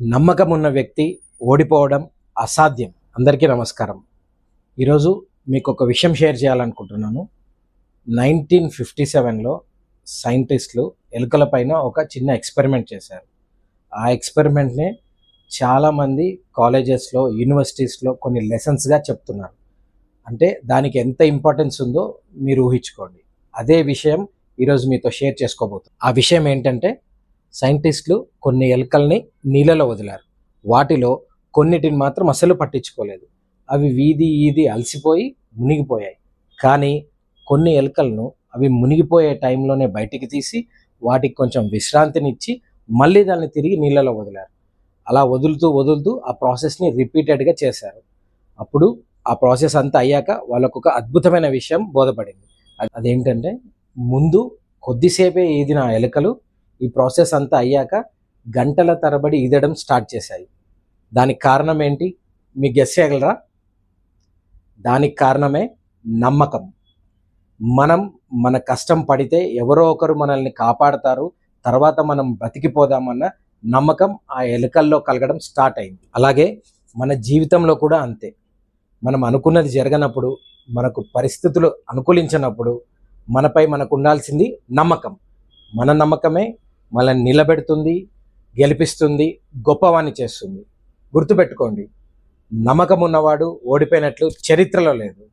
నమ్మకం ఉన్న వ్యక్తి ఓడిపోవడం అసాధ్యం. అందరికీ నమస్కారం. ఈరోజు మీకు ఒక విషయం షేర్ చేయాలనుకుంటున్నాను. 1957లో సైంటిస్టులు ఎలుకల పైన ఒక చిన్న ఎక్స్పెరిమెంట్ చేశారు. ఆ ఎక్స్పెరిమెంట్నే చాలామంది కాలేజెస్లో, యూనివర్సిటీస్లో కొన్ని లెసన్స్గా చెప్తున్నారు. అంటే దానికి ఎంత ఇంపార్టెన్స్ ఉందో మీరు ఊహించుకోండి. అదే విషయం ఈరోజు మీతో షేర్ చేసుకోబోతున్నాను. ఆ విషయం ఏంటంటే, సైంటిస్టులు కొన్ని ఎలుకల్ని నీళ్ళలో వదిలారు. వాటిలో కొన్నిటిని మాత్రం అసలు పట్టించుకోలేదు. అవి వీధి ఈది అలసిపోయి మునిగిపోయాయి. కానీ కొన్ని ఎలుకలను అవి మునిగిపోయే టైంలోనే బయటికి తీసి వాటికి కొంచెం విశ్రాంతినిచ్చి మళ్ళీ దాన్ని తిరిగి నీళ్ళలో వదిలారు. అలా వదులుతూ వదులుతూ ఆ ప్రాసెస్ని రిపీటెడ్గా చేశారు. అప్పుడు ఆ ప్రాసెస్ అంతా అయ్యాక వాళ్ళకు ఒక అద్భుతమైన విషయం బోధపడింది. అదేంటంటే, ముందు కొద్దిసేపే ఈదిన ఆ ఎలుకలు ఈ ప్రాసెస్ అంతా అయ్యాక గంటల తరబడి ఈదడం స్టార్ట్ చేశాయి. దానికి కారణం ఏంటి? మీకు గెస్ చేయగలరా? దానికి కారణమే నమ్మకం. మనం మన కష్టం పడితే ఎవరో ఒకరు మనల్ని కాపాడతారు, తర్వాత మనం బతికిపోదామన్న నమ్మకం ఆ ఎలుకల్లో కలగడం స్టార్ట్ అయింది. అలాగే మన జీవితంలో కూడా అంతే. మనం అనుకున్నది జరగనప్పుడు, మనకు పరిస్థితులు అనుకూలించినప్పుడు మనపై మనకు ఉండాల్సింది నమ్మకం. మన నమ్మకమే మనల్ని నిలబెడుతుంది, గెలిపిస్తుంది, గొప్పవాణ్ణి చేస్తుంది. గుర్తుపెట్టుకోండి, నమ్మకం ఉన్నవాడు ఓడిపోయినట్లు చరిత్రలో లేదు.